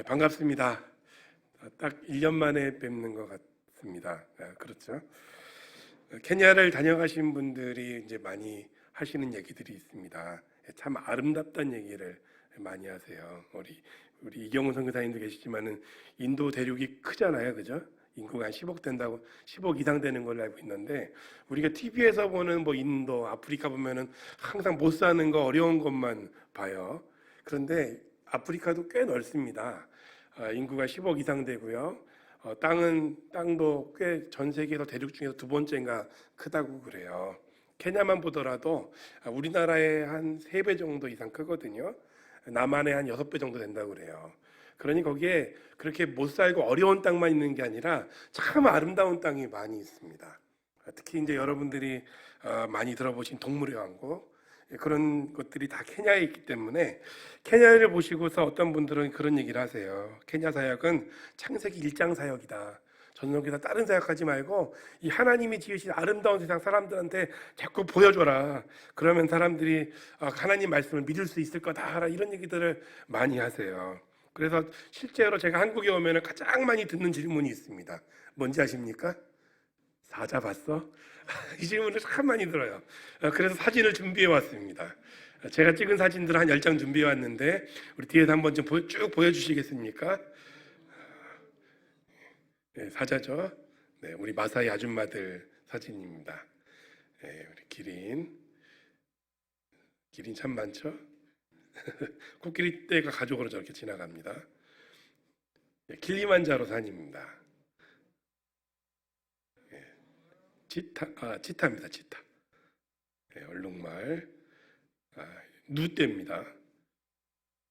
반갑습니다. 딱 1년 만에 뵙는 것 같습니다. 그렇죠. 케냐를 다녀가신 분들이 이제 많이 하시는 얘기들이 있습니다. 참 아름답다는 얘기를 많이 하세요. 우리 이경훈 선교사님도 계시지만은 인도 대륙이 크잖아요, 그죠? 인구가 한 10억 된다고 10억 이상 되는 걸로 알고 있는데 우리가 TV에서 보는 뭐 인도, 아프리카 보면은 항상 못 사는 거 어려운 것만 봐요. 그런데 아프리카도 꽤 넓습니다. 인구가 10억 이상 되고요. 땅도 꽤 전 세계에서 대륙 중에서 두 번째인가 크다고 그래요. 케냐만 보더라도 우리나라의 한 3배 정도 이상 크거든요. 남한의 한 6배 정도 된다고 그래요. 그러니 거기에 그렇게 못 살고 어려운 땅만 있는 게 아니라 참 아름다운 땅이 많이 있습니다. 특히 이제 여러분들이 많이 들어보신 동물의 왕국 그런 것들이 다 케냐에 있기 때문에 케냐를 보시고서 어떤 분들은 그런 얘기를 하세요. 케냐 사역은 창세기 1장 사역이다. 전성기다 다른 사역하지 말고 이 하나님이 지으신 아름다운 세상 사람들한테 자꾸 보여줘라. 그러면 사람들이 하나님 말씀을 믿을 수 있을 거다. 이런 얘기들을 많이 하세요. 그래서 실제로 제가 한국에 오면 가장 많이 듣는 질문이 있습니다. 뭔지 아십니까? 사자 봤어? 이 질문을 참 많이 들어요. 그래서 사진을 준비해 왔습니다. 제가 찍은 사진들 한 10장 준비해 왔는데 우리 뒤에서 한번 좀 쭉 보여주시겠습니까? 네, 사자죠. 네, 우리 마사이 아줌마들 사진입니다. 네, 우리 기린 참 많죠? 코끼리 떼가 가족으로 저렇게 지나갑니다. 네, 킬리만자로 산입니다. 네, 치타입니다. 치타. 네, 얼룩말. 누떼입니다.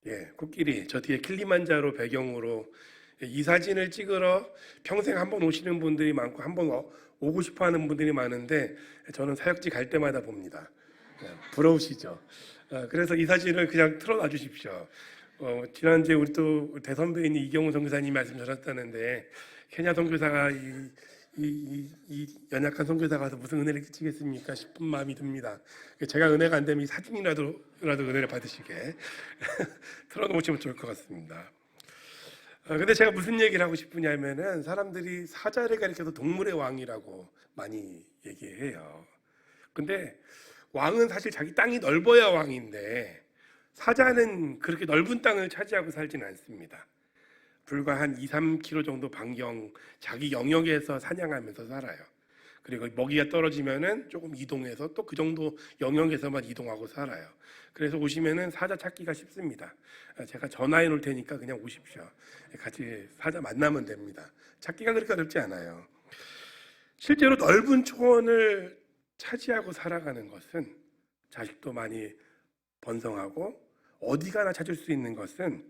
예, 코끼리. 저 뒤에 킬리만자로 배경으로 이 사진을 찍으러 평생 한번 오시는 분들이 많고 한번 오고 싶어 하는 분들이 많은데 저는 사역지 갈 때마다 봅니다. 부러우시죠? 그래서 이 사진을 그냥 틀어놔 주십시오. 지난주에 우리 또 대선배인 이경훈 선교사님이 말씀 전하셨다는데 케냐 선교사가 이 연약한 선교사가 와서 무슨 은혜를 끼치겠습니까 싶은 마음이 듭니다. 제가 은혜가 안 되면 이 사진이라도 은혜를 받으시게 틀어놓으시면 좋을 것 같습니다. 근데 제가 무슨 얘기를 하고 싶으냐면은 사람들이 사자를 가리켜서 동물의 왕이라고 많이 얘기해요. 근데 왕은 사실 자기 땅이 넓어야 왕인데 사자는 그렇게 넓은 땅을 차지하고 살지는 않습니다. 불과 한 2, 3km 정도 반경 자기 영역에서 사냥하면서 살아요. 그리고 먹이가 떨어지면은 조금 이동해서 또 그 정도 영역에서만 이동하고 살아요. 그래서 오시면은 사자 찾기가 쉽습니다. 제가 전화해 놓을 테니까 그냥 오십시오. 같이 사자 만나면 됩니다. 찾기가 그렇게 어렵지 않아요. 실제로 넓은 초원을 차지하고 살아가는 것은 자식도 많이 번성하고 어디 가나 찾을 수 있는 것은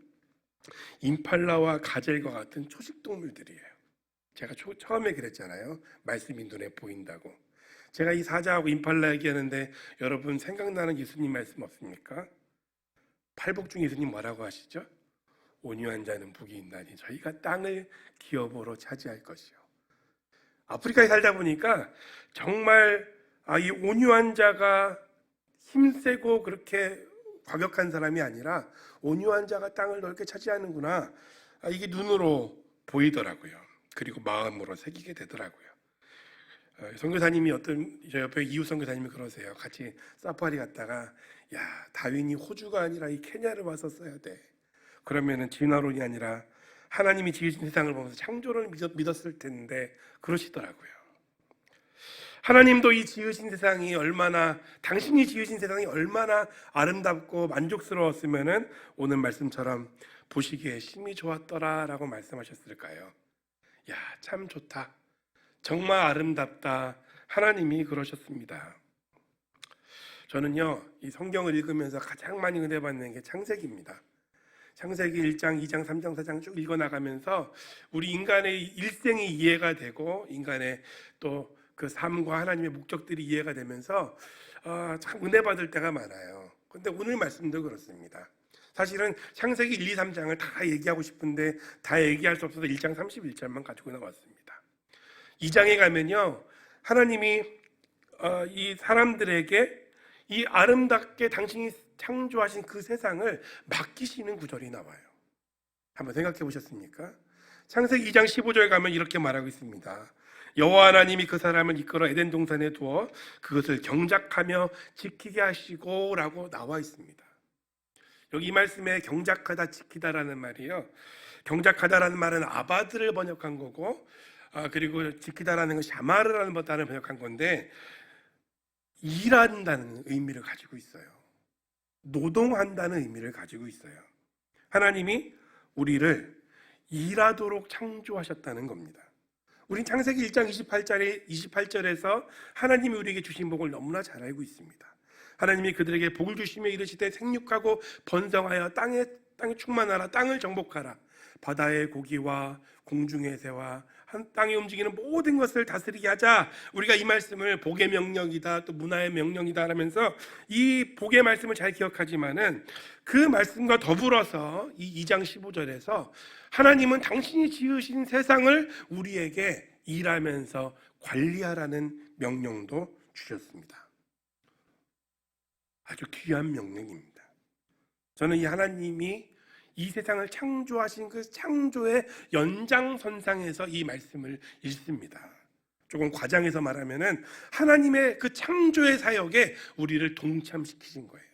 임팔라와 가젤과 같은 초식 동물들이에요. 제가 처음에 그랬잖아요. 말씀이 눈에 보인다고. 제가 이 사자하고 임팔라 얘기하는데 여러분 생각나는 예수님 말씀 없습니까? 팔복중 예수님 뭐라고 하시죠? 온유한 자는 복이 있나니 저희가 땅을 기업으로 차지할 것이요. 아프리카에 살다 보니까 정말 이 온유한 자가 힘세고 그렇게 과격한 사람이 아니라 온유한 자가 땅을 넓게 차지하는구나. 이게 눈으로 보이더라고요. 그리고 마음으로 새기게 되더라고요. 선교사님이 저 옆에 이웃 선교사님이 그러세요. 같이 사파리 갔다가 야 다윈이 호주가 아니라 이 케냐를 왔었어야 돼. 그러면은 진화론이 아니라 하나님이 지으신 세상을 보면서 창조를 믿었을 텐데 그러시더라고요. 하나님도 이 지으신 세상이 당신이 지으신 세상이 얼마나 아름답고 만족스러웠으면은 오늘 말씀처럼 보시기에 심히 좋았더라라고 말씀하셨을까요? 야, 참 좋다. 정말 아름답다. 하나님이 그러셨습니다. 저는요, 이 성경을 읽으면서 가장 많이 은혜 받는 게 창세기입니다. 창세기 1장, 2장, 3장, 4장 쭉 읽어나가면서 우리 인간의 일생이 이해가 되고 인간의 또 그 삶과 하나님의 목적들이 이해가 되면서 참 은혜 받을 때가 많아요. 근데 오늘 말씀도 그렇습니다. 사실은 창세기 1, 2, 3장을 다 얘기하고 싶은데 다 얘기할 수 없어서 1장 31절만 가지고 나왔습니다. 2장에 가면요 하나님이 이 사람들에게 이 아름답게 당신이 창조하신 그 세상을 맡기시는 구절이 나와요. 한번 생각해 보셨습니까? 창세기 2장 15절 가면 이렇게 말하고 있습니다. 여호와 하나님이 그 사람을 이끌어 에덴 동산에 두어 그것을 경작하며 지키게 하시고 라고 나와 있습니다. 여기 이 말씀에 경작하다 지키다라는 말이요, 경작하다라는 말은 아바드를 번역한 거고, 그리고 지키다라는 것이 샤마르라는 단어를 번역한 건데, 일한다는 의미를 가지고 있어요. 노동한다는 의미를 가지고 있어요. 하나님이 우리를 일하도록 창조하셨다는 겁니다. 우린 창세기 1장 28절에서 하나님이 우리에게 주신 복을 너무나 잘 알고 있습니다. 하나님이 그들에게 복을 주시며 이르시되 생육하고 번성하여 땅에 충만하라, 땅을 정복하라, 바다의 고기와 공중의 새와 한 땅에 움직이는 모든 것을 다스리게 하자. 우리가 이 말씀을 복의 명령이다, 또 문화의 명령이다 하면서 이 복의 말씀을 잘 기억하지만은 그 말씀과 더불어서 이 2장 15절에서 하나님은 당신이 지으신 세상을 우리에게 일하면서 관리하라는 명령도 주셨습니다. 아주 귀한 명령입니다. 저는 이 하나님이 이 세상을 창조하신 그 창조의 연장선상에서 이 말씀을 읽습니다. 조금 과장해서 말하면은 하나님의 그 창조의 사역에 우리를 동참시키신 거예요.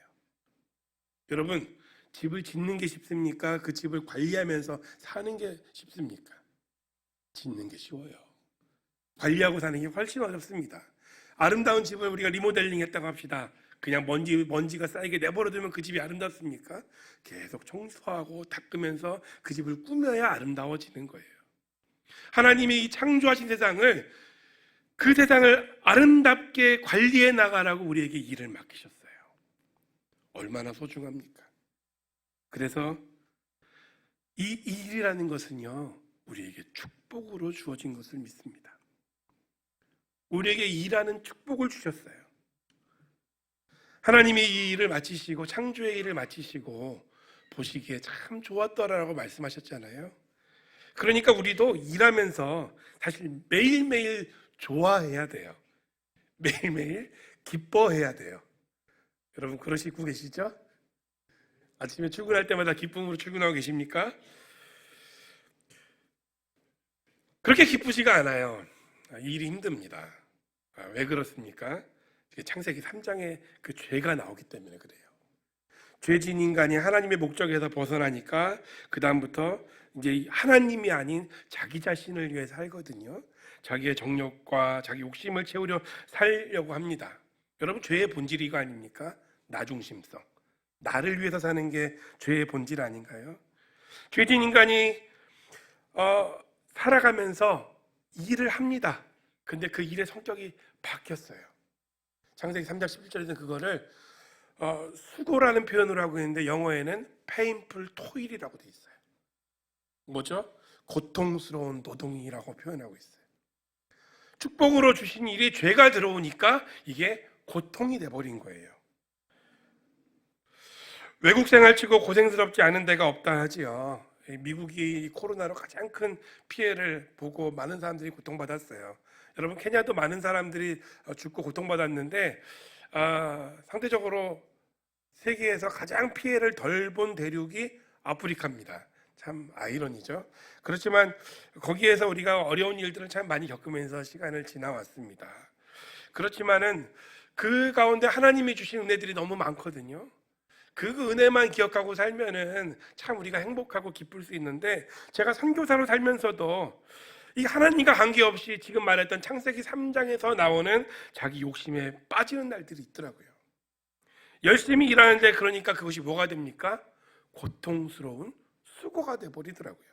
여러분, 집을 짓는 게 쉽습니까? 그 집을 관리하면서 사는 게 쉽습니까? 짓는 게 쉬워요. 관리하고 사는 게 훨씬 어렵습니다. 아름다운 집을 우리가 리모델링 했다고 합시다. 그냥 먼지가 쌓이게 내버려두면 그 집이 아름답습니까? 계속 청소하고 닦으면서 그 집을 꾸며야 아름다워지는 거예요. 하나님이 이 창조하신 세상을, 그 세상을 아름답게 관리해 나가라고 우리에게 일을 맡기셨어요. 얼마나 소중합니까? 그래서 이 일이라는 것은요, 우리에게 축복으로 주어진 것을 믿습니다. 우리에게 일하는 축복을 주셨어요. 하나님이 이 일을 마치시고, 창조의 일을 마치시고 보시기에 참 좋았더라라고 말씀하셨잖아요. 그러니까 우리도 일하면서 사실 매일매일 좋아해야 돼요. 매일매일 기뻐해야 돼요. 여러분 그러시고 계시죠? 아침에 출근할 때마다 기쁨으로 출근하고 계십니까? 그렇게 기쁘지가 않아요. 일이 힘듭니다. 왜 그렇습니까? 창세기 3장에 그 죄가 나오기 때문에 그래요. 죄진 인간이 하나님의 목적에서 벗어나니까 그 다음부터 이제 하나님이 아닌 자기 자신을 위해 살거든요. 자기의 정욕과 자기 욕심을 채우려 살려고 합니다. 여러분, 죄의 본질이 이거 아닙니까? 나중심성. 나를 위해서 사는 게 죄의 본질 아닌가요? 죄진 인간이 살아가면서 일을 합니다. 근데 그 일의 성격이 바뀌었어요. 창세기 3장 11절에는 그거를 수고라는 표현으로 하고 있는데 영어에는 painful toil이라고 돼 있어요. 뭐죠? 고통스러운 노동이라고 표현하고 있어요. 축복으로 주신 일이 죄가 들어오니까 이게 고통이 돼버린 거예요. 외국 생활 치고 고생스럽지 않은 데가 없다 하지요. 미국이 코로나로 가장 큰 피해를 보고 많은 사람들이 고통받았어요. 여러분, 케냐도 많은 사람들이 죽고 고통받았는데 상대적으로 세계에서 가장 피해를 덜 본 대륙이 아프리카입니다. 참 아이러니죠. 그렇지만 거기에서 우리가 어려운 일들을 참 많이 겪으면서 시간을 지나왔습니다. 그렇지만은 그 가운데 하나님이 주신 은혜들이 너무 많거든요. 그 은혜만 기억하고 살면은 참 우리가 행복하고 기쁠 수 있는데, 제가 선교사로 살면서도 이 하나님과 관계없이 지금 말했던 창세기 3장에서 나오는 자기 욕심에 빠지는 날들이 있더라고요. 열심히 일하는데 그러니까 그것이 뭐가 됩니까? 고통스러운 수고가 돼버리더라고요.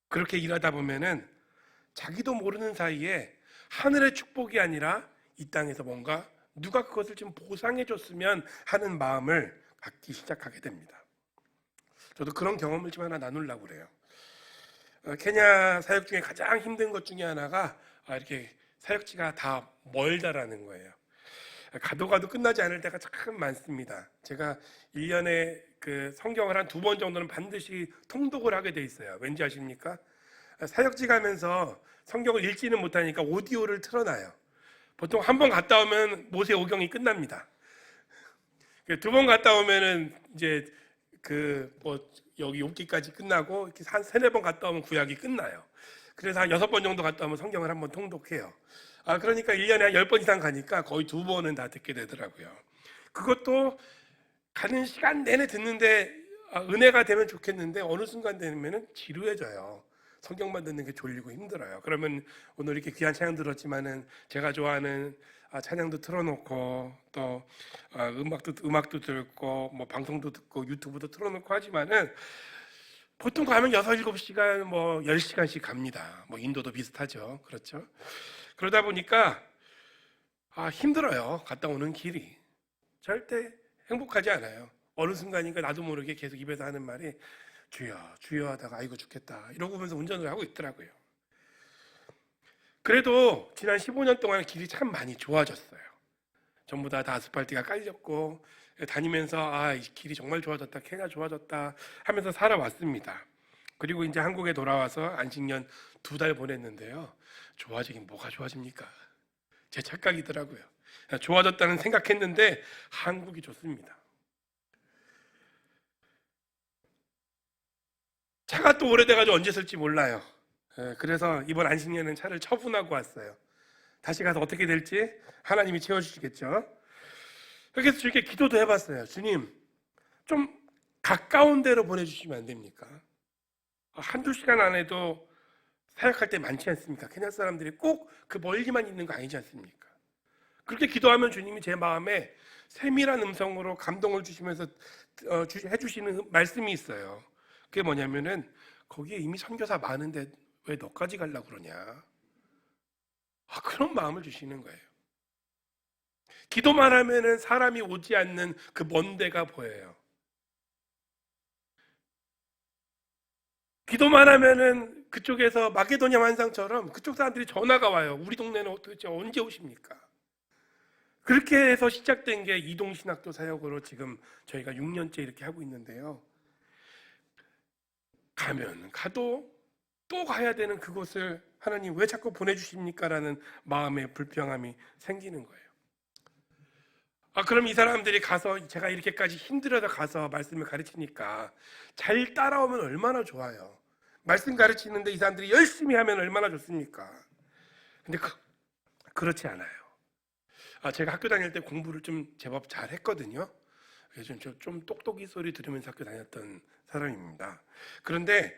그렇게 일하다 보면은 자기도 모르는 사이에 하늘의 축복이 아니라 이 땅에서 뭔가 누가 그것을 좀 보상해 줬으면 하는 마음을 갖기 시작하게 됩니다. 저도 그런 경험을 좀 하나 나누려고 그래요. 케냐 사역 중에 가장 힘든 것 중에 하나가 이렇게 사역지가 다 멀다라는 거예요. 가도 끝나지 않을 때가 참 많습니다. 제가 1년에 그 성경을 한 2번 정도는 반드시 통독을 하게 돼 있어요. 왠지 아십니까? 사역지 가면서 성경을 읽지는 못하니까 오디오를 틀어놔요. 보통 한 번 갔다 오면 모세 오경이 끝납니다. 2번 갔다 오면은 이제 여기 욥기까지 끝나고 이렇게 한 세네 번 갔다 오면 구약이 끝나요. 그래서 한 6번 정도 갔다 오면 성경을 한번 통독해요. 그러니까 1년에 한 10번 이상 가니까 거의 2번은 다 듣게 되더라고요. 그것도 가는 시간 내내 듣는데 은혜가 되면 좋겠는데 어느 순간 되면은 지루해져요. 성경만 듣는 게 졸리고 힘들어요. 그러면 오늘 이렇게 귀한 찬양 들었지만은 제가 좋아하는 찬양도 틀어놓고 또 음악도 듣고 뭐 방송도 듣고 유튜브도 틀어놓고 하지만은 보통 가면 6, 7시간 뭐 10시간씩 갑니다. 뭐 인도도 비슷하죠. 그렇죠? 그러다 보니까 힘들어요. 갔다 오는 길이. 절대 행복하지 않아요. 어느 순간인가 나도 모르게 계속 입에서 하는 말이 주여 주여 하다가 아이고 죽겠다 이러고 보면서 운전을 하고 있더라고요. 그래도 지난 15년 동안 길이 참 많이 좋아졌어요. 전부 다 아스팔트가 깔렸고 다니면서 이 길이 정말 좋아졌다, 케냐 좋아졌다 하면서 살아왔습니다. 그리고 이제 한국에 돌아와서 안식년 2달 보냈는데요. 좋아지긴 뭐가 좋아집니까? 제 착각이더라고요. 좋아졌다는 생각했는데 한국이 좋습니다. 차가 또 오래돼가지고 언제 쓸지 몰라요. 그래서 이번 안식년은 차를 처분하고 왔어요. 다시 가서 어떻게 될지 하나님이 채워주시겠죠. 그래서 주님께 기도도 해봤어요. 주님, 좀 가까운 데로 보내주시면 안 됩니까? 한두 시간 안에도 사역할 때 많지 않습니까? 케냐 사람들이 꼭 그 멀리만 있는 거 아니지 않습니까? 그렇게 기도하면 주님이 제 마음에 세밀한 음성으로 감동을 주시면서 해주시는 말씀이 있어요. 그게 뭐냐면은 거기에 이미 선교사 많은데 왜 너까지 가려고 그러냐? 그런 마음을 주시는 거예요. 기도만 하면은 사람이 오지 않는 그 먼 데가 보여요. 기도만 하면은 그쪽에서 마게도냐 환상처럼 그쪽 사람들이 전화가 와요. 우리 동네는 도대체 언제 오십니까? 그렇게 해서 시작된 게 이동신학교 사역으로 지금 저희가 6년째 이렇게 하고 있는데요. 가면 가도 또 가야 되는 그곳을 하나님 왜 자꾸 보내주십니까? 라는 마음의 불평함이 생기는 거예요. 그럼 이 사람들이 가서 제가 이렇게까지 힘들어서 가서 말씀을 가르치니까 잘 따라오면 얼마나 좋아요. 말씀 가르치는데 이 사람들이 열심히 하면 얼마나 좋습니까? 근데 그렇지 않아요. 제가 학교 다닐 때 공부를 좀 제법 잘 했거든요. 그래서 좀 똑똑이 소리 들으면서 학교 다녔던 사람입니다. 그런데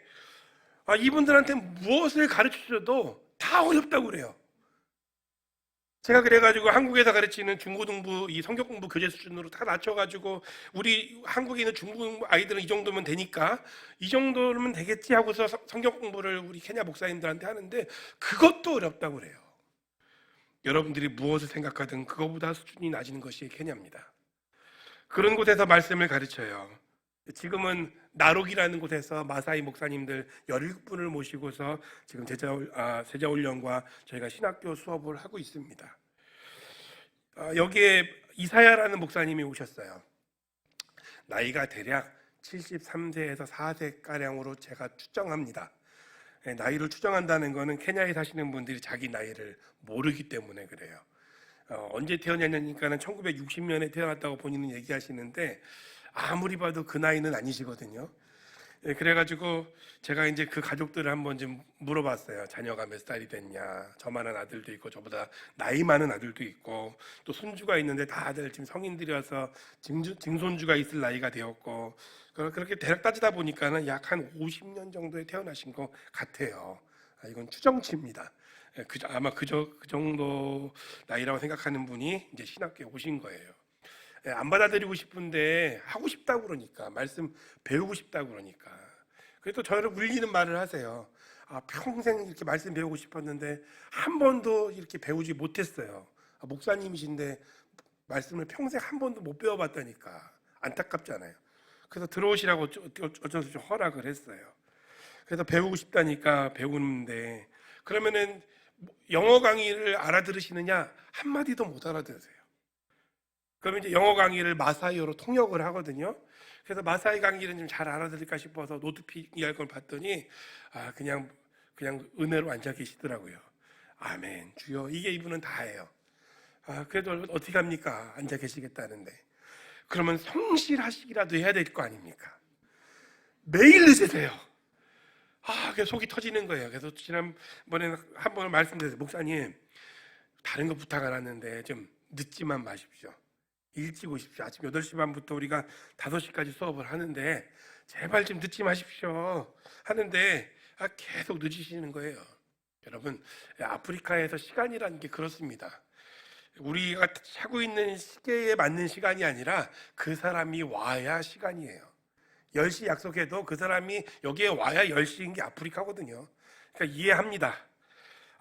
이분들한테 무엇을 가르쳐줘도 다 어렵다고 그래요. 제가 그래가지고 한국에서 가르치는 중고등부 이 성경 공부 교재 수준으로 다 낮춰가지고 우리 한국에 있는 중고등부 아이들은 이 정도면 되니까 이 정도면 되겠지 하고서 성경 공부를 우리 케냐 목사님들한테 하는데 그것도 어렵다고 그래요. 여러분들이 무엇을 생각하든 그거보다 수준이 낮은 것이 케냐입니다. 그런 곳에서 말씀을 가르쳐요. 지금은 나록이라는 곳에서 마사이 목사님들 17분을 모시고서 지금 제자훈련과 저희가 신학교 수업을 하고 있습니다. 여기에 이사야라는 목사님이 오셨어요. 나이가 대략 73세에서 4세가량으로 제가 추정합니다. 나이를 추정한다는 것은 케냐에 사시는 분들이 자기 나이를 모르기 때문에 그래요. 언제 태어났냐니까는 1960년에 태어났다고 본인은 얘기하시는데 아무리 봐도 그 나이는 아니시거든요. 그래가지고 제가 이제 그 가족들을 한번 좀 물어봤어요. 자녀가 몇 살이 됐냐? 저만한 아들도 있고 저보다 나이 많은 아들도 있고 또 손주가 있는데 다들 지금 성인들이어서 증손주가 있을 나이가 되었고 그렇게 대략 따지다 보니까는 약 한 50년 정도에 태어나신 것 같아요. 이건 추정치입니다. 아마 그 정도 나이라고 생각하는 분이 이제 신학교에 오신 거예요. 안 받아들이고 싶은데 하고 싶다고 그러니까 말씀 배우고 싶다고 그러니까 그래도 저를 울리는 말을 하세요. 평생 이렇게 말씀 배우고 싶었는데 한 번도 이렇게 배우지 못했어요. 목사님이신데 말씀을 평생 한 번도 못 배워봤다니까 안타깝잖아요. 그래서 들어오시라고 어쩔 수 없이 허락을 했어요. 그래서 배우고 싶다니까 배우는데 그러면은 영어 강의를 알아들으시느냐? 한마디도 못 알아들으세요. 그러면 이제 영어 강의를 마사이어로 통역을 하거든요. 그래서 마사이 강의는 좀 잘 알아들을까 싶어서 노트피기할 걸 봤더니 그냥 은혜로 앉아 계시더라고요. 아멘 주여 이게 이분은 다예요. 그래도 어떻게 합니까? 앉아 계시겠다는데 그러면 성실하시기라도 해야 될 거 아닙니까? 매일 늦으세요. 그래서 속이 터지는 거예요. 그래서 지난번에 한 번 말씀드렸어요. 목사님, 다른 거 부탁 안 하는데 좀 늦지만 마십시오. 일찍 오십시오. 아침 8시 반부터 우리가 5시까지 수업을 하는데 제발 좀 늦지 마십시오 하는데 계속 늦으시는 거예요. 여러분, 아프리카에서 시간이라는 게 그렇습니다. 우리가 차고 있는 시계에 맞는 시간이 아니라 그 사람이 와야 시간이에요. 10시 약속해도 그 사람이 여기에 와야 10시인 게 아프리카거든요. 그러니까 이해합니다.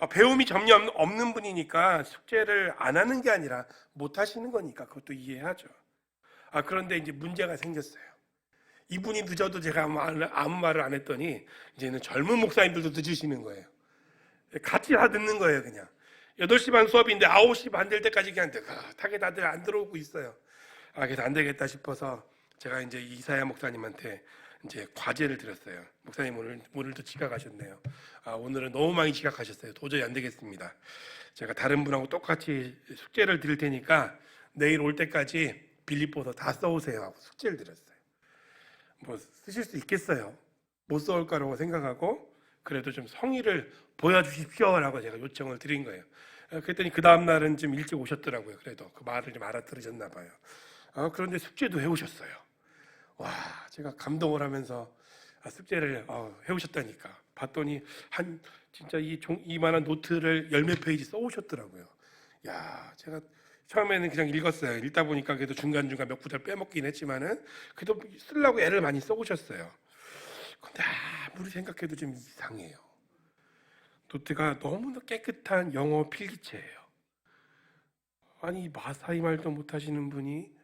배움이 전혀 없는 분이니까 숙제를 안 하는 게 아니라 못 하시는 거니까 그것도 이해하죠. 그런데 이제 문제가 생겼어요. 이분이 늦어도 제가 아무 말을 안 했더니 이제는 젊은 목사님들도 늦으시는 거예요. 같이 다 듣는 거예요, 그냥. 8시 반 수업인데 9시 반 될 때까지 그냥 타게 다들 안 들어오고 있어요. 그래서 안 되겠다 싶어서 제가 이제 이사야 목사님한테 이제 과제를 드렸어요. 목사님 오늘도 지각하셨네요. 오늘은 너무 많이 지각하셨어요. 도저히 안 되겠습니다. 제가 다른 분하고 똑같이 숙제를 드릴 테니까 내일 올 때까지 빌립보서 다 써오세요 하고 숙제를 드렸어요. 뭐 쓰실 수 있겠어요? 못 써올 거라고 생각하고 그래도 좀 성의를 보여주십시오라고 제가 요청을 드린 거예요. 그랬더니 그 다음 날은 좀 일찍 오셨더라고요. 그래도 그 말을 좀 알아들으셨나 봐요. 그런데 숙제도 해오셨어요. 와, 제가 감동을 하면서 숙제를 해오셨다니까 봤더니 진짜 이만한 노트를 열 몇 페이지 써오셨더라고요. 야, 제가 처음에는 그냥 읽었어요. 읽다 보니까 그래도 중간중간 몇 구절 빼먹긴 했지만은 그래도 쓰려고 애를 많이 써오셨어요. 근데 아무리 생각해도 좀 이상해요. 노트가 너무나 깨끗한 영어 필기체예요. 아니 마사이 말도 못하시는 분이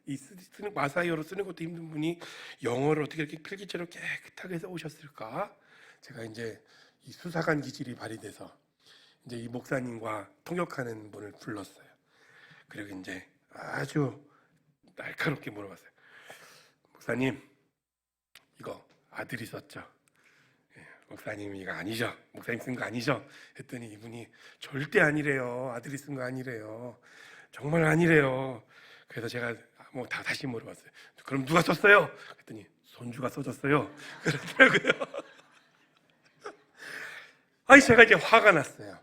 마사이어로 쓰는 것도 힘든 분이 영어를 어떻게 이렇게 필기체로 깨끗하게 써오셨을까? 제가 이제 이 수사관 기질이 발휘돼서 이제 이 목사님과 통역하는 분을 불렀어요. 그리고 이제 아주 날카롭게 물어봤어요. 목사님, 이거 아들이 썼죠? 목사님 이거 아니죠? 목사님 쓴 거 아니죠? 했더니 이분이 절대 아니래요. 아들이 쓴 거 아니래요. 정말 아니래요. 그래서 제가 다시 물어봤어요. 그럼 누가 썼어요? 그랬더니 손주가 써줬어요. 그러더라고요. 제가 이제 화가 났어요.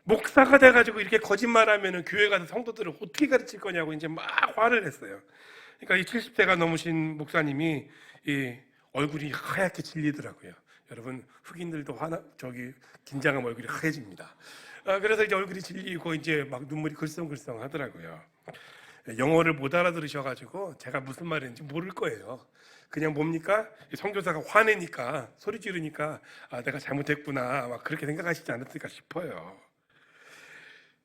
목사가 돼가지고 이렇게 거짓말하면은 교회 가서 성도들을 어떻게 가르칠 거냐고 이제 막 화를 냈어요. 그러니까 이 70세가 넘으신 목사님이 이 얼굴이 하얗게 질리더라고요. 여러분 흑인들도 긴장하면 얼굴이 하얘집니다. 그래서 이제 얼굴이 질리고 이제 막 눈물이 글썽글썽 하더라고요. 영어를 못 알아들으셔가지고 제가 무슨 말인지 모를 거예요. 그냥 뭡니까? 선교사가 화내니까 소리 지르니까 내가 잘못했구나 막 그렇게 생각하시지 않았을까 싶어요.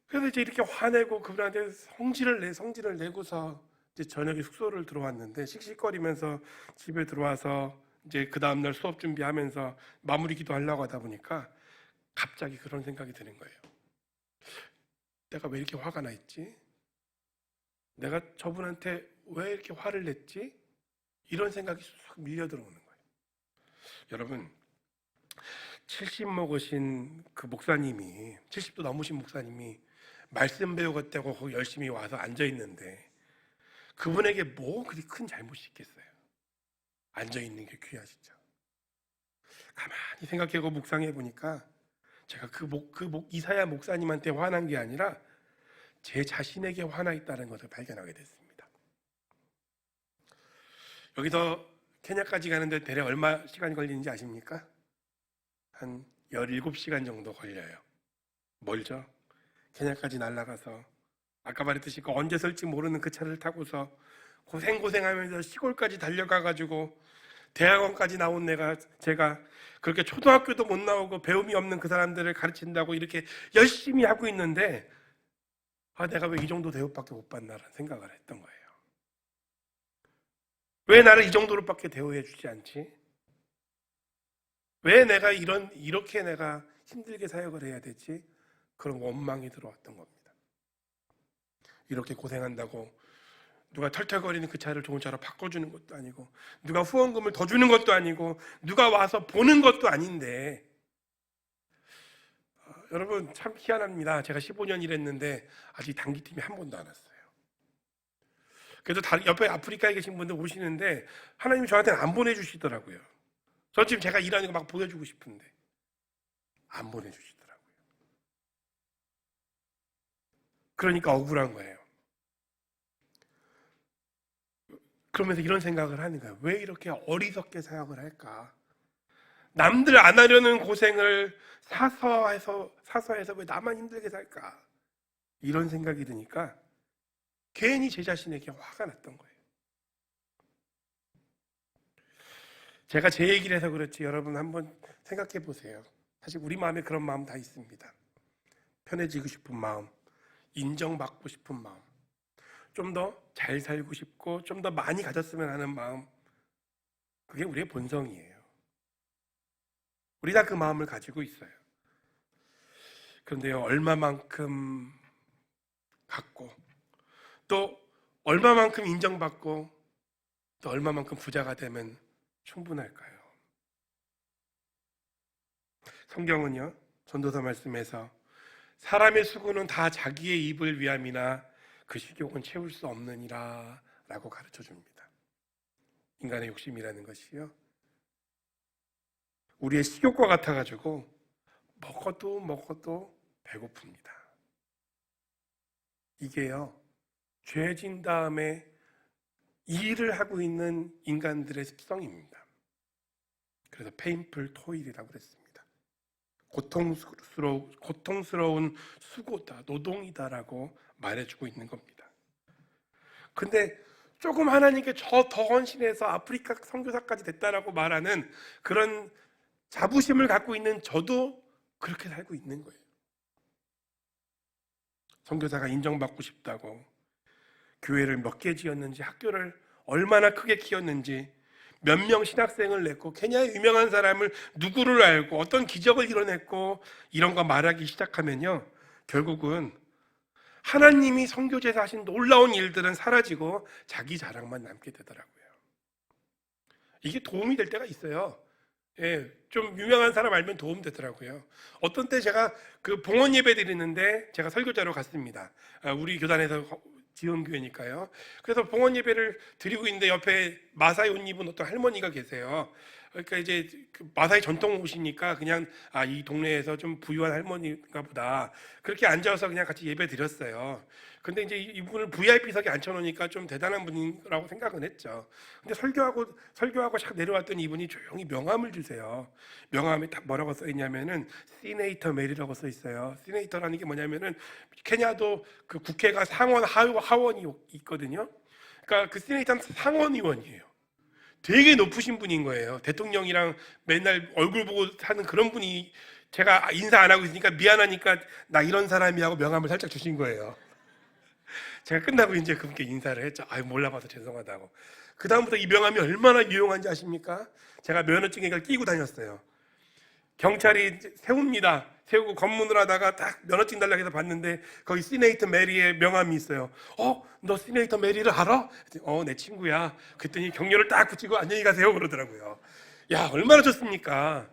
그래서 이제 이렇게 화내고 그분한테 성질을 내고서 이제 저녁에 숙소를 들어왔는데 씩씩거리면서 집에 들어와서 이제 그 다음날 수업 준비하면서 마무리 기도하려고 하다 보니까 갑자기 그런 생각이 드는 거예요. 내가 왜 이렇게 화가 나 있지? 내가 저분한테 왜 이렇게 화를 냈지? 이런 생각이 쑥 밀려 들어오는 거예요. 여러분 70 먹으신 그 목사님이 70도 넘으신 목사님이 말씀 배우겠다고 거기 열심히 와서 앉아 있는데 그분에게 뭐 그리 큰 잘못이 있겠어요? 앉아 있는 게 귀하시죠. 가만히 생각하고 묵상해 보니까 제가 이사야 목사님한테 화난 게 아니라 제 자신에게 화나 있다는 것을 발견하게 됐습니다. 여기서 케냐까지 가는데 대략 얼마 시간이 걸리는지 아십니까? 한 17시간 정도 걸려요. 멀죠? 케냐까지 날아가서 아까 말했듯이 언제 설지 모르는 그 차를 타고서 고생하면서 시골까지 달려가가지고 대학원까지 나온 제가 그렇게 초등학교도 못 나오고 배움이 없는 그 사람들을 가르친다고 이렇게 열심히 하고 있는데 내가 왜 이 정도 대우밖에 못 받나라는 생각을 했던 거예요. 왜 나를 이 정도로밖에 대우해 주지 않지? 왜 내가 이렇게 내가 힘들게 사역을 해야 되지? 그런 원망이 들어왔던 겁니다. 이렇게 고생한다고 누가 털털거리는 그 차를 좋은 차로 바꿔주는 것도 아니고 누가 후원금을 더 주는 것도 아니고 누가 와서 보는 것도 아닌데 여러분 참 희한합니다. 제가 15년 일했는데 아직 단기팀이 한 번도 안 왔어요. 그래도 다른 옆에 아프리카에 계신 분들 오시는데 하나님이 저한테는 안 보내주시더라고요. 저 지금 제가 일하는 거 막 보여주고 싶은데 안 보내주시더라고요. 그러니까 억울한 거예요. 그러면서 이런 생각을 하는 거예요. 왜 이렇게 어리석게 생각을 할까? 남들 안 하려는 고생을 사서해서 왜 나만 힘들게 살까? 이런 생각이 드니까 괜히 제 자신에게 화가 났던 거예요. 제가 제 얘기를 해서 그렇지 여러분 한번 생각해 보세요. 사실 우리 마음에 그런 마음 다 있습니다. 편해지고 싶은 마음, 인정받고 싶은 마음, 좀 더 잘 살고 싶고 좀 더 많이 가졌으면 하는 마음, 그게 우리의 본성이에요. 우리 다 그 마음을 가지고 있어요. 그런데요, 얼마만큼 갖고 또 얼마만큼 인정받고 또 얼마만큼 부자가 되면 충분할까요? 성경은요, 전도서 말씀에서 사람의 수고는 다 자기의 입을 위함이나 그 식욕은 채울 수 없느니라 라고 가르쳐 줍니다. 인간의 욕심이라는 것이요, 우리의 식욕과 같아가지고 먹어도 배고픕니다. 이게요, 죄진 다음에 일을 하고 있는 인간들의 습성입니다. 그래서 페인풀 토일이라고 그랬습니다. 고통스러운 수고다, 노동이다라고 말해주고 있는 겁니다. 근데 조금 하나님께 더 헌신해서 아프리카 선교사까지 됐다라고 말하는 그런 자부심을 갖고 있는 저도 그렇게 살고 있는 거예요. 선교사가 인정받고 싶다고 교회를 몇 개 지었는지, 학교를 얼마나 크게 키웠는지, 몇 명 신학생을 냈고 케냐의 유명한 사람을 누구를 알고 어떤 기적을 이뤄냈고 이런 거 말하기 시작하면요, 결국은 하나님이 선교제에서 하신 놀라운 일들은 사라지고 자기 자랑만 남게 되더라고요. 이게 도움이 될 때가 있어요. 예, 좀 유명한 사람 알면 도움 되더라고요. 어떤 때 제가 그 봉헌 예배 드리는데 제가 설교자로 갔습니다. 우리 교단에서 지은 교회니까요. 그래서 봉헌 예배를 드리고 있는데 옆에 마사이 옷 입은 어떤 할머니가 계세요. 그러니까 이제 그 마사이 전통 옷이니까 그냥 이 동네에서 좀 부유한 할머니인가 보다 그렇게 앉아서 그냥 같이 예배 드렸어요. 근데 이제 이분을 VIP석에 앉혀놓으니까 좀 대단한 분이라고 생각은 했죠. 근데 설교하고 샥 내려왔더니 이분이 조용히 명함을 주세요. 명함에 딱 뭐라고 써 있냐면은 시네이터 메리라고 써 있어요. 시네이터라는 게 뭐냐면은 케냐도 그 국회가 상원 하원이 있거든요. 그러니까 그 시네이터는 상원의원이에요. 되게 높으신 분인 거예요. 대통령이랑 맨날 얼굴 보고 사는 그런 분이, 제가 인사 안 하고 있으니까 미안하니까 나 이런 사람이 하고 명함을 살짝 주신 거예요. 제가 끝나고 이제 그분께 인사를 했죠. 몰라봐서 죄송하다고. 그 다음부터 이 명함이 얼마나 유용한지 아십니까? 제가 면허증에 이걸 끼고 다녔어요. 경찰이 세웁니다. 세우고 검문을 하다가 딱 면허증 달라고 해서 봤는데 거기 시네이터 메리의 명함이 있어요. 너 시네이터 메리를 알아? 내 친구야. 그랬더니 격려를 딱 붙이고 안녕히 가세요 그러더라고요. 야, 얼마나 좋습니까?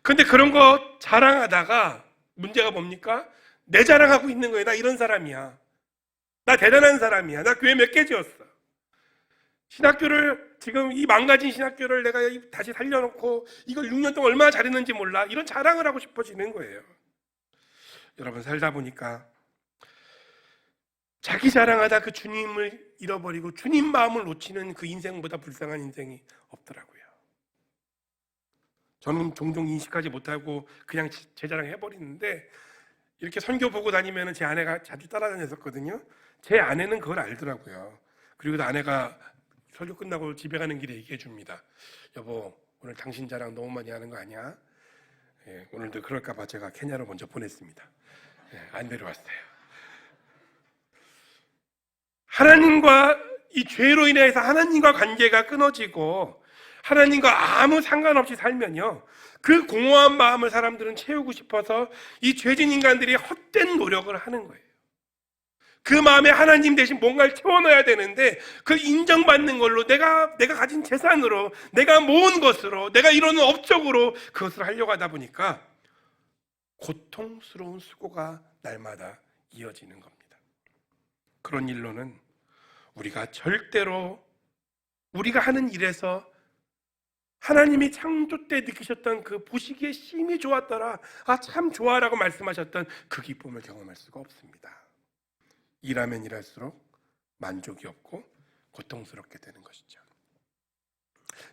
근데 그런 거 자랑하다가 문제가 뭡니까? 내 자랑하고 있는 거예요. 나 이런 사람이야. 나 대단한 사람이야. 나 교회 몇 개 지었어. 신학교를, 지금 이 망가진 신학교를 내가 다시 살려놓고 이걸 6년 동안 얼마나 잘했는지 몰라. 이런 자랑을 하고 싶어지는 거예요. 여러분, 살다 보니까 자기 자랑하다 그 주님을 잃어버리고 주님 마음을 놓치는 그 인생보다 불쌍한 인생이 없더라고요. 저는 종종 인식하지 못하고 그냥 제 자랑 해버리는데, 이렇게 선교 보고 다니면 제 아내가 자주 따라다녔었거든요. 제 아내는 그걸 알더라고요. 그리고 아내가 설교 끝나고 집에 가는 길에 얘기해 줍니다. 여보, 오늘 당신 자랑 너무 많이 하는 거 아니야? 예, 오늘도 그럴까 봐 제가 케냐로 먼저 보냈습니다. 안 데려왔어요. 하나님과 이 죄로 인해서 하나님과 관계가 끊어지고 하나님과 아무 상관없이 살면요, 그 공허한 마음을 사람들은 채우고 싶어서 이 죄진 인간들이 헛된 노력을 하는 거예요. 그 마음에 하나님 대신 뭔가를 채워넣어야 되는데 그 인정받는 걸로 내가 가진 재산으로, 내가 모은 것으로, 내가 이루는 업적으로 그것을 하려고 하다 보니까 고통스러운 수고가 날마다 이어지는 겁니다. 그런 일로는 우리가 절대로 우리가 하는 일에서 하나님이 창조 때 느끼셨던 그 보시기에 심히 좋았더라, 참 좋아라고 말씀하셨던 그 기쁨을 경험할 수가 없습니다. 일하면 일할수록 만족이 없고 고통스럽게 되는 것이죠.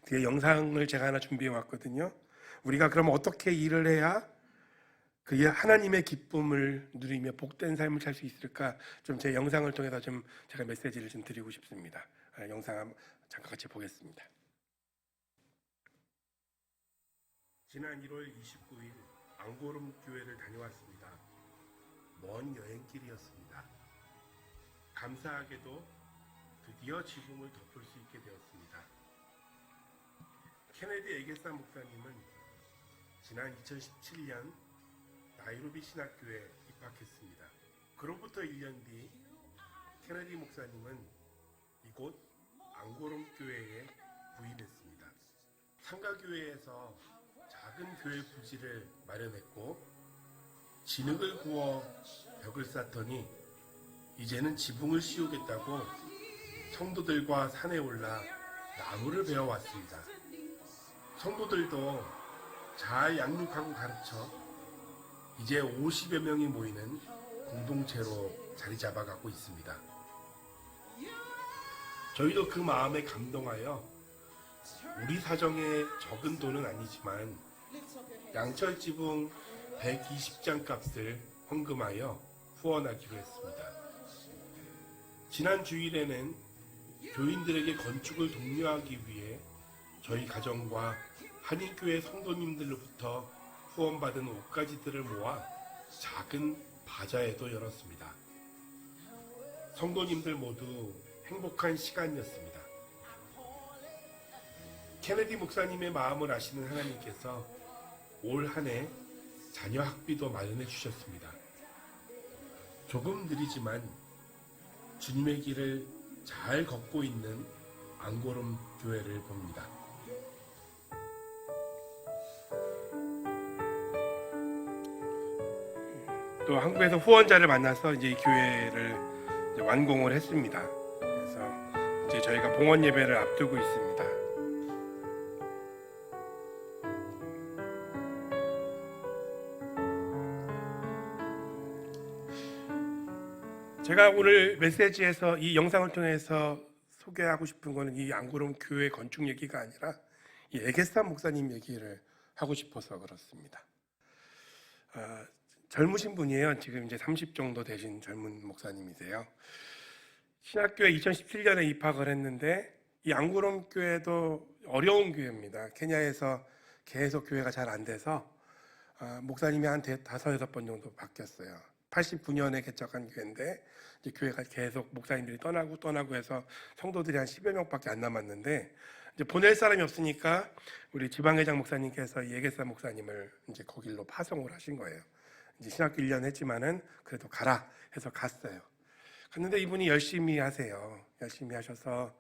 뒤에 영상을 제가 하나 준비해 왔거든요. 우리가 그럼 어떻게 일을 해야 그 하나님의 기쁨을 누리며 복된 삶을 살 수 있을까? 좀 제 영상을 통해서 좀 제가 메시지를 좀 드리고 싶습니다. 영상 잠깐 같이 보겠습니다. 지난 1월 29일 앙고름 교회를 다녀왔습니다. 먼 여행길이었습니다. 감사하게도 드디어 지붕을 덮을 수 있게 되었습니다. 케네디 에게사 목사님은 지난 2017년 나이로비 신학교에 입학했습니다. 그로부터 1년 뒤 케네디 목사님은 이곳 앙고름 교회에 부임했습니다. 상가교회에서 작은 교회 부지를 마련했고 진흙을 구워 벽을 쌓더니 이제는 지붕을 씌우겠다고 성도들과 산에 올라 나무를 베어왔습니다. 성도들도 잘 양육하고 가르쳐 이제 50여 명이 모이는 공동체로 자리 잡아가고 있습니다. 저희도 그 마음에 감동하여 우리 사정에 적은 돈은 아니지만 양철 지붕 120장 값을 헌금하여 후원하기로 했습니다. 지난 주일에는 교인들에게 건축을 독려하기 위해 저희 가정과 한인교회 성도님들로부터 후원받은 옷가지들을 모아 작은 바자회도 열었습니다. 성도님들 모두 행복한 시간이었습니다. 케네디 목사님의 마음을 아시는 하나님께서 올 한 해 자녀 학비도 마련해 주셨습니다. 조금 느리지만 주님의 길을 잘 걷고 있는 앙고름 교회를 봅니다. 또 한국에서 후원자를 만나서 이제 이 교회를 이제 완공을 했습니다. 그래서 이제 저희가 봉헌 예배를 앞두고 있습니다. 제가 오늘 메시지에서 이 영상을 통해서 소개하고 싶은 거는 이 앙고름 교회 건축 얘기가 아니라 이 에게사 목사님 얘기를 하고 싶어서 그렇습니다. 젊으신 분이에요. 지금 이제 30 정도 되신 젊은 목사님이세요. 신학교에 2017년에 입학을 했는데 이 앙고름 교회도 어려운 교회입니다. 케냐에서 계속 교회가 잘 안 돼서 목사님이 한 5-6번 정도 바뀌었어요. 89년에 개척한 교회인데 이제 교회가 계속 목사님들이 떠나고 해서 성도들이 한 10여 명밖에 안 남았는데 이제 보낼 사람이 없으니까 우리 지방회장 목사님께서 예게사 목사님을 이제 거길로 파송을 하신 거예요. 이제 신학교 1년 했지만은 그래도 가라 해서 갔어요. 갔는데 이분이 열심히 하세요. 열심히 하셔서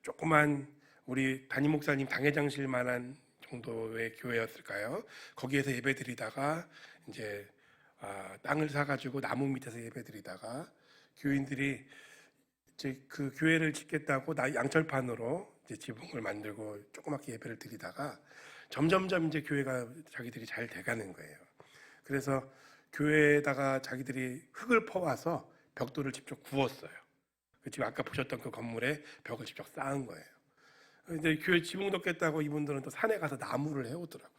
조그만 우리 담임 목사님 당회장실만한 정도의 교회였을까요? 거기에서 예배드리다가 이제 땅을 사가지고 나무 밑에서 예배드리다가 교인들이 이제 그 교회를 짓겠다고 양철판으로 이제 지붕을 만들고 조그맣게 예배를 드리다가 점점점 이제 교회가 자기들이 잘 돼가는 거예요. 그래서 교회에다가 자기들이 흙을 퍼와서 벽돌을 직접 구웠어요. 지금 아까 보셨던 그 건물에 벽을 직접 쌓은 거예요. 근데 교회 지붕 덮겠다고 이분들은 또 산에 가서 나무를 해오더라고요.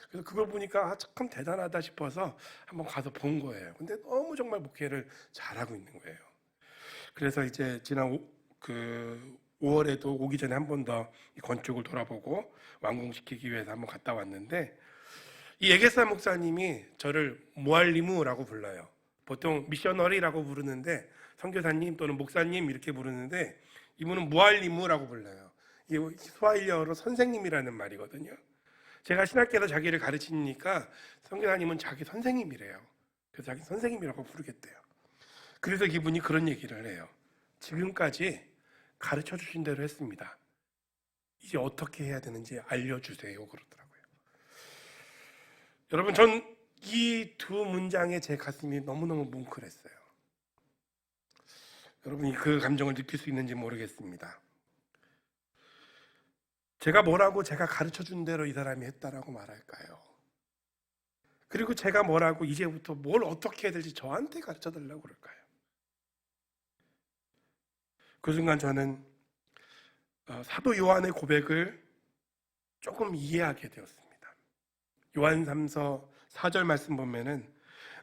그래서 그걸 보니까 참 대단하다 싶어서 한번 가서 본 거예요. 근데 너무 정말 목회를 잘하고 있는 거예요. 그래서 이제 지난 5월에도 오기 전에 한 번 더 건축을 돌아보고 완공시키기 위해서 한번 갔다 왔는데 이 에게사 목사님이 저를 무알리무라고 불러요. 보통 미셔너리라고 부르는데 선교사님 또는 목사님 이렇게 부르는데 이분은 무알리무라고 불러요. 이게 스와힐리어로 선생님이라는 말이거든요. 제가 신학교에서 자기를 가르치니까 선교사님은 자기 선생님이래요. 그래서 자기 선생님이라고 부르겠대요. 그래서 이분이 그런 얘기를 해요. 지금까지 가르쳐 주신 대로 했습니다. 이제 어떻게 해야 되는지 알려주세요. 그러더라고요. 여러분, 전 이 두 문장에 제 가슴이 너무너무 뭉클했어요. 여러분이 그 감정을 느낄 수 있는지 모르겠습니다. 제가 뭐라고 제가 가르쳐준 대로 이 사람이 했다라고 말할까요? 그리고 제가 뭐라고 이제부터 뭘 어떻게 해야 될지 저한테 가르쳐 달라고 그럴까요? 그 순간 저는 사도 요한의 고백을 조금 이해하게 되었습니다. 요한 3서 4절 말씀 보면은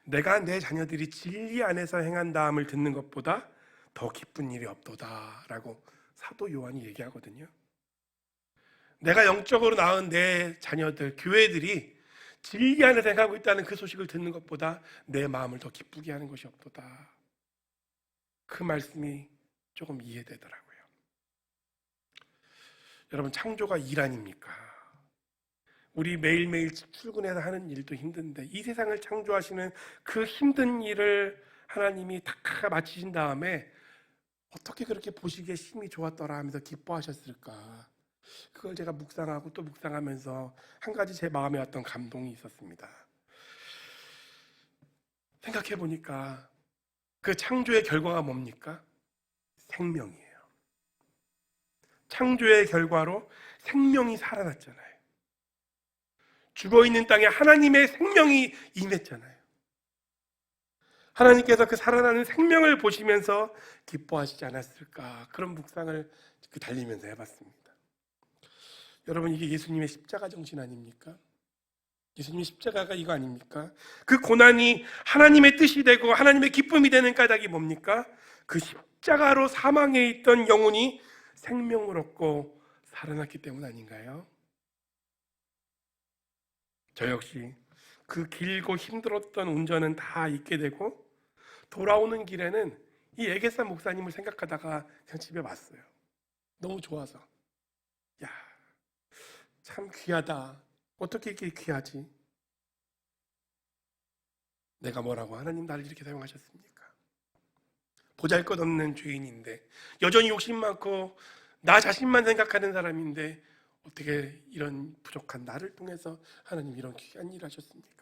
내가 내 자녀들이 진리 안에서 행한다함을 듣는 것보다 더 기쁜 일이 없도다라고 사도 요한이 얘기하거든요. 내가 영적으로 낳은 내 자녀들, 교회들이 진리 안에서 행하고 있다는 그 소식을 듣는 것보다 내 마음을 더 기쁘게 하는 것이 없도다. 그 말씀이 조금 이해되더라고요. 여러분, 창조가 일 아닙니까? 우리 매일매일 출근해서 하는 일도 힘든데 이 세상을 창조하시는 그 힘든 일을 하나님이 다 마치신 다음에 어떻게 그렇게 보시기에 심히 좋았더라 하면서 기뻐하셨을까? 그걸 제가 묵상하고 또 묵상하면서 한 가지 제 마음에 왔던 감동이 있었습니다. 생각해 보니까 그 창조의 결과가 뭡니까? 생명이에요. 창조의 결과로 생명이 살아났잖아요. 죽어있는 땅에 하나님의 생명이 임했잖아요. 하나님께서 그 살아나는 생명을 보시면서 기뻐하시지 않았을까? 그런 묵상을 달리면서 해봤습니다. 여러분, 이게 예수님의 십자가 정신 아닙니까? 예수님의 십자가가 이거 아닙니까? 그 고난이 하나님의 뜻이 되고 하나님의 기쁨이 되는 까닭이 뭡니까? 그 십자가로 사망에 있던 영혼이 생명을 얻고 살아났기 때문 아닌가요? 저 역시 그 길고 힘들었던 운전은 다 잊게 되고 돌아오는 길에는 이 에게산 목사님을 생각하다가 그냥 집에 왔어요. 너무 좋아서. 야, 참 귀하다. 어떻게 이렇게 귀하지? 내가 뭐라고 하나님 나를 이렇게 사용하셨습니까? 보잘것없는 죄인인데 여전히 욕심 많고 나 자신만 생각하는 사람인데 어떻게 이런 부족한 나를 통해서 하나님 이런 귀한 일을 하셨습니까?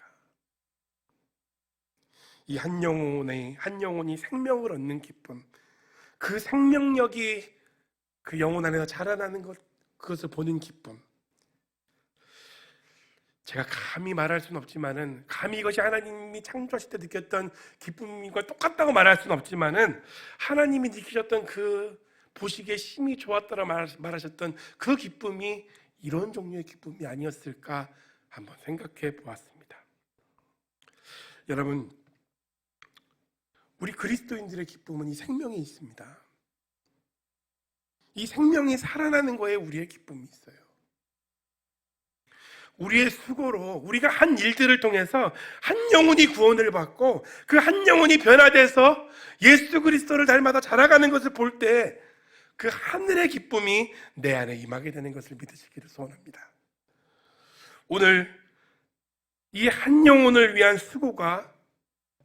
이 한 영혼이 생명을 얻는 기쁨, 그 생명력이 그 영혼 안에서 자라나는 것, 그것을 보는 기쁨. 제가 감히 말할 수는 없지만은, 감히 이것이 하나님이 창조하실 때 느꼈던 기쁨과 똑같다고 말할 수는 없지만은, 하나님이 느끼셨던 그 보시기에 심히 좋았더라 말하셨던 그 기쁨이 이런 종류의 기쁨이 아니었을까 한번 생각해 보았습니다. 여러분, 우리 그리스도인들의 기쁨은 이 생명에 있습니다. 이 생명이 살아나는 거에 우리의 기쁨이 있어요. 우리의 수고로 우리가 한 일들을 통해서 한 영혼이 구원을 받고 그 한 영혼이 변화돼서 예수 그리스도를 닮아서 자라가는 것을 볼 때 그 하늘의 기쁨이 내 안에 임하게 되는 것을 믿으시기를 소원합니다. 오늘 이 한 영혼을 위한 수고가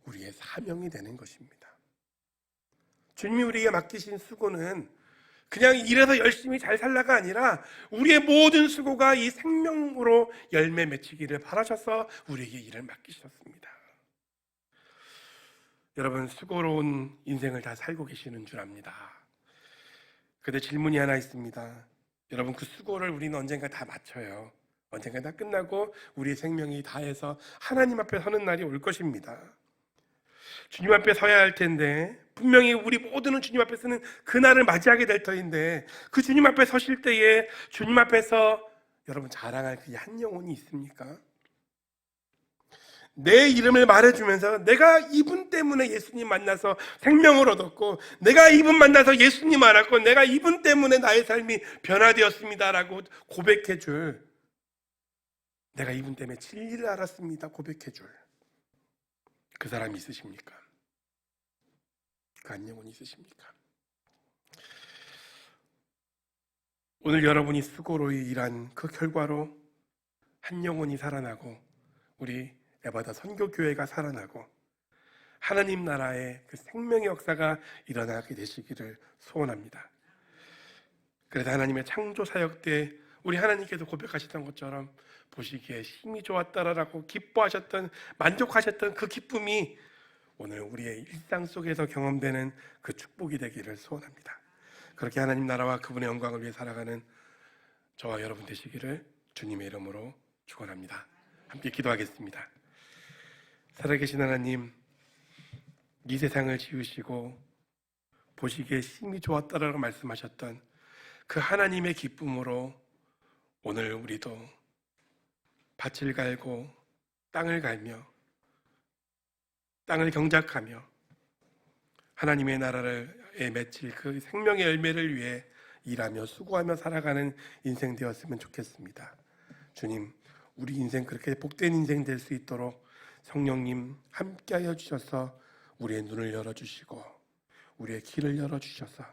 우리의 사명이 되는 것입니다. 주님이 우리에게 맡기신 수고는 그냥 일해서 열심히 잘 살라가 아니라 우리의 모든 수고가 이 생명으로 열매 맺히기를 바라셔서 우리에게 일을 맡기셨습니다. 여러분, 수고로운 인생을 다 살고 계시는 줄 압니다. 그런데 질문이 하나 있습니다. 여러분, 그 수고를 우리는 언젠가 다 마쳐요. 언젠가 다 끝나고 우리의 생명이 다해서 하나님 앞에 서는 날이 올 것입니다. 주님 앞에 서야 할 텐데, 분명히 우리 모두는 주님 앞에 서는 그날을 맞이하게 될 터인데, 그 주님 앞에 서실 때에 주님 앞에서 여러분 자랑할 그 한 영혼이 있습니까? 내 이름을 말해주면서 내가 이분 때문에 예수님 만나서 생명을 얻었고, 내가 이분 만나서 예수님 알았고, 내가 이분 때문에 나의 삶이 변화되었습니다라고 고백해줄, 내가 이분 때문에 진리를 알았습니다 고백해줄 그 사람이 있으십니까? 그 한 영혼이 있으십니까? 오늘 여러분이 수고로 일한 그 결과로 한 영혼이 살아나고 우리 에바다 선교교회가 살아나고 하나님 나라의 그 생명의 역사가 일어나게 되시기를 소원합니다. 그래서 하나님의 창조 사역 때 우리 하나님께서 고백하셨던 것처럼 보시기에 힘이 좋았다라고 기뻐하셨던, 만족하셨던 그 기쁨이 오늘 우리의 일상 속에서 경험되는 그 축복이 되기를 소원합니다. 그렇게 하나님 나라와 그분의 영광을 위해 살아가는 저와 여러분 되시기를 주님의 이름으로 축원합니다. 함께 기도하겠습니다. 살아계신 하나님, 이 세상을 지으시고 보시기에 심히 좋았다라고 말씀하셨던 그 하나님의 기쁨으로 오늘 우리도 밭을 갈고 땅을 갈며 땅을 경작하며 하나님의 나라를 맺힐 그 생명의 열매를 위해 일하며 수고하며 살아가는 인생 되었으면 좋겠습니다. 주님, 우리 인생 그렇게 복된 인생 될 수 있도록 성령님 함께하여 주셔서 우리의 눈을 열어주시고 우리의 귀를 열어주셔서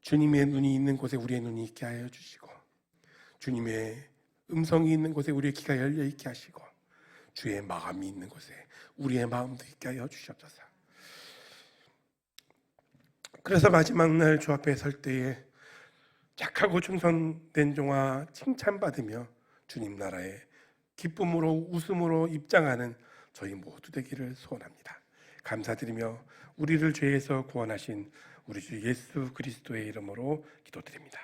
주님의 눈이 있는 곳에 우리의 눈이 있게 하여 주시고 주님의 음성이 있는 곳에 우리의 귀가 열려 있게 하시고 주의 마음이 있는 곳에 우리의 마음도 있게 하여 주시옵소서. 그래서 마지막 날 주 앞에 설 때에 착하고 충성된 종아 칭찬받으며 주님 나라에 기쁨으로 웃음으로 입장하는 저희 모두 되기를 소원합니다. 감사드리며 우리를 죄에서 구원하신 우리 주 예수 그리스도의 이름으로 기도드립니다.